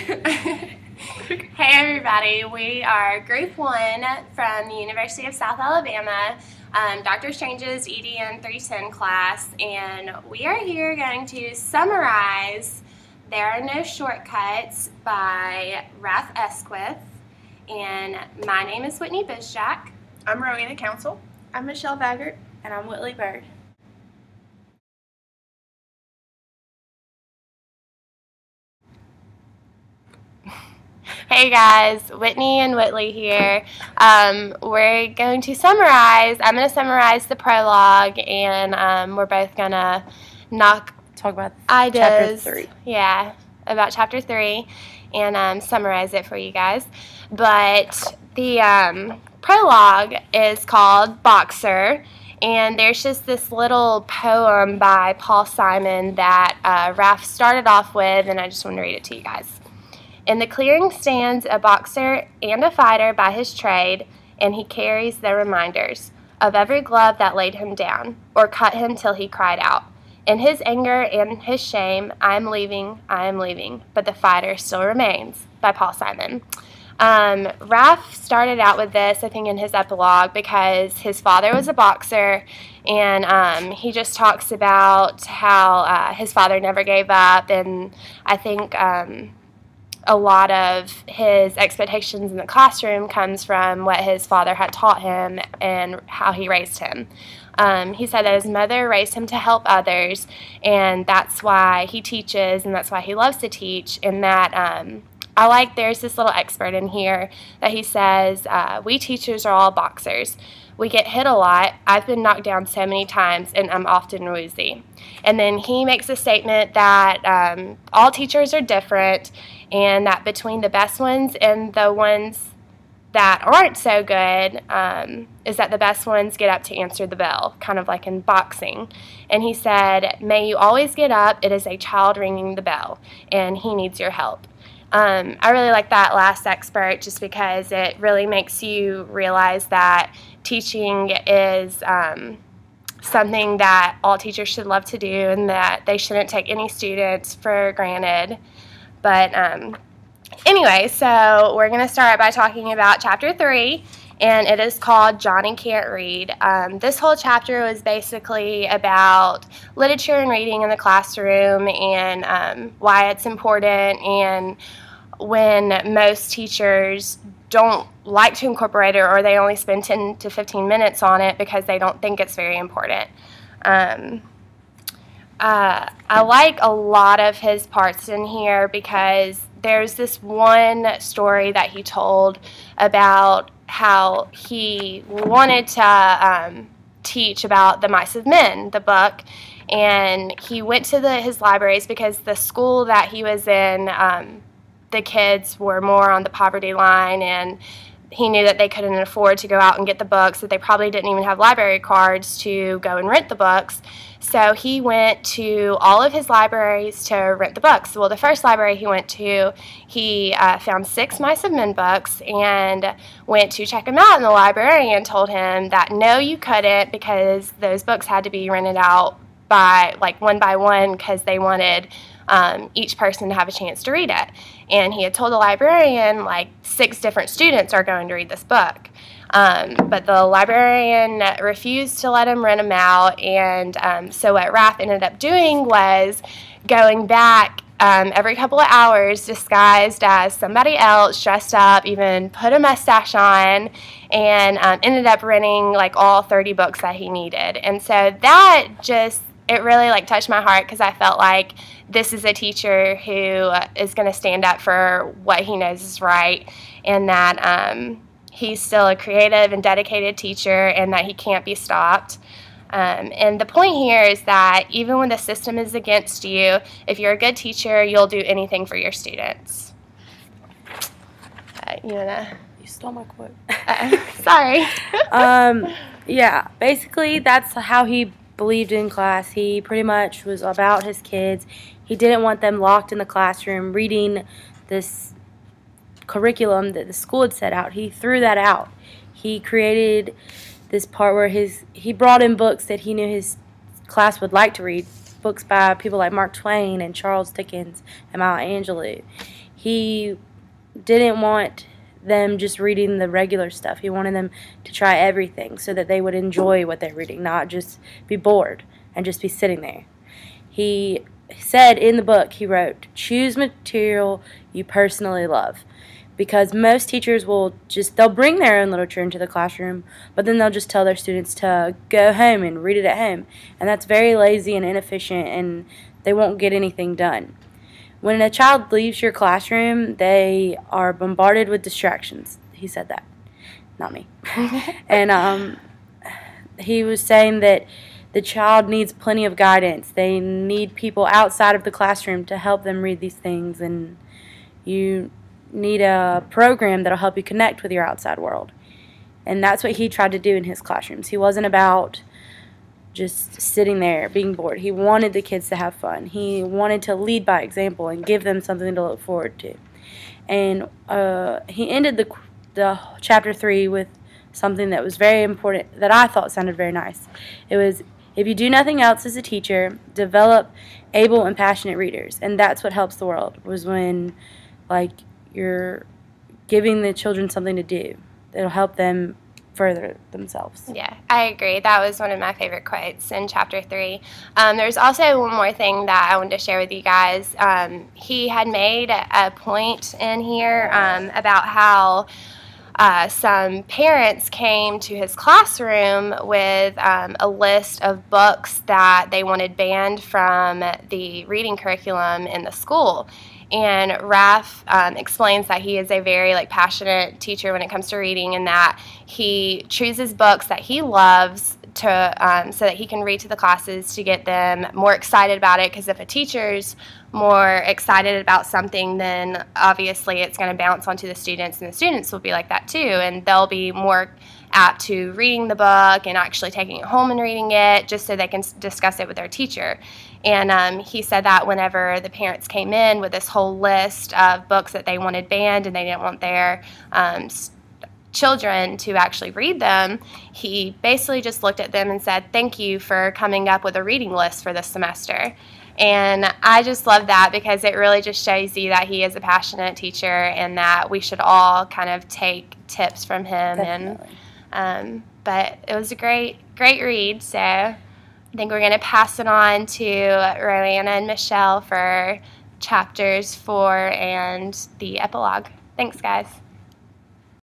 Hey everybody, we are Group 1 from the University of South Alabama, Dr. Strange's EDN 310 class, and we are here going to summarize There Are No Shortcuts by Rafe Esquith. And my name is Whitney Bizjack. I'm Rowena Council. I'm Michelle Baggert. And I'm Whitley Bird. Hey guys, Whitney and Whitley here. We're going to summarize. I'm going to summarize the prologue, and we're both going to talk about ideas. Chapter 3. Yeah, about Chapter 3, and summarize it for you guys. But the prologue is called Boxer, and there's just this little poem by Paul Simon that Rafe started off with, and I just want to read it to you guys. In the clearing stands a boxer and a fighter by his trade, and he carries the reminders of every glove that laid him down, or cut him till he cried out. In his anger and his shame, I am leaving, but the fighter still remains, by Paul Simon. Rafe started out with this, I think, in his epilogue because his father was a boxer, and he just talks about how his father never gave up, and I think a lot of his expectations in the classroom comes from what his father had taught him and how he raised him. He said that his mother raised him to help others, and that's why he teaches, and that's why he loves to teach, and that there's this little expert in here that he says, we teachers are all boxers. We get hit a lot. I've been knocked down so many times, and I'm often woozy. And then he makes a statement that all teachers are different, and that between the best ones and the ones that aren't so good is that the best ones get up to answer the bell, kind of like in boxing. And he said, may you always get up. It is a child ringing the bell, and he needs your help. I really like that last expert just because it really makes you realize that teaching is something that all teachers should love to do, and that they shouldn't take any students for granted. But anyway, so we're going to start by talking about Chapter 3, and it is called Johnny Can't Read. This whole chapter was basically about literature and reading in the classroom, and why it's important, and when most teachers don't like to incorporate it, or they only spend 10 to 15 minutes on it because they don't think it's very important. I like a lot of his parts in here because there's this one story that he told about how he wanted to teach about The Mice of Men, the book, and he went to his libraries because the school that he was in, the kids were more on the poverty line, and he knew that they couldn't afford to go out and get the books, that they probably didn't even have library cards to go and rent the books. So he went to all of his libraries to rent the books. Well, the first library he went to, he found 6 Mice of Men books and went to check them out, and the librarian told him that no, you couldn't, because those books had to be rented out by one by one because they wanted each person to have a chance to read it. And he had told the librarian 6 different students are going to read this book. But the librarian refused to let him rent them out, and so what Rafe ended up doing was going back every couple of hours disguised as somebody else, dressed up, even put a mustache on, and ended up renting all 30 books that he needed. And so that just, it really touched my heart because I felt like this is a teacher who is going to stand up for what he knows is right, and that he's still a creative and dedicated teacher, and that he can't be stopped. And the point here is that even when the system is against you, if you're a good teacher, you'll do anything for your students. You stole my quote. Sorry. Yeah, basically that's how he believed in class. He pretty much was about his kids. He didn't want them locked in the classroom reading this curriculum that the school had set out. He threw that out. He created this part where he brought in books that he knew his class would like to read, books by people like Mark Twain and Charles Dickens and Maya Angelou. He didn't want them just reading the regular stuff. He wanted them to try everything so that they would enjoy what they're reading, not just be bored and just be sitting there. He said in the book, he wrote, choose material you personally love. Because most teachers they'll bring their own literature into the classroom, but then they'll just tell their students to go home and read it at home. And that's very lazy and inefficient, and they won't get anything done. When a child leaves your classroom, they are bombarded with distractions. He said that, not me. And he was saying that the child needs plenty of guidance. They need people outside of the classroom to help them read these things, and you need a program that'll help you connect with your outside world. And that's what he tried to do in his classrooms. He wasn't about just sitting there being bored. He wanted the kids to have fun. He wanted to lead by example and give them something to look forward to. And he ended the chapter 3 with something that was very important, that I thought sounded very nice. It was, if you do nothing else as a teacher, develop able and passionate readers. And that's what helps the world, was when, like, you're giving the children something to do that'll help them further themselves. Yeah, I agree. That was one of my favorite quotes in chapter 3. There's also one more thing that I wanted to share with you guys. He had made a point in here about how some parents came to his classroom with a list of books that they wanted banned from the reading curriculum in the school. And Rafe explains that he is a very passionate teacher when it comes to reading, and that he chooses books that he loves to so that he can read to the classes to get them more excited about it. Because if a teacher's more excited about something, then obviously it's going to bounce onto the students, and the students will be like that too, and they'll be more apt to reading the book and actually taking it home and reading it just so they can discuss it with their teacher. And he said that whenever the parents came in with this whole list of books that they wanted banned and they didn't want their children to actually read them, he basically just looked at them and said, "Thank you for coming up with a reading list for this semester." And I just love that, because it really just shows you that he is a passionate teacher and that we should all kind of take tips from him. Definitely. And but it was a great read, so I think we're going to pass it on to Roanna and Michelle for chapters 4 and the epilogue. Thanks, guys.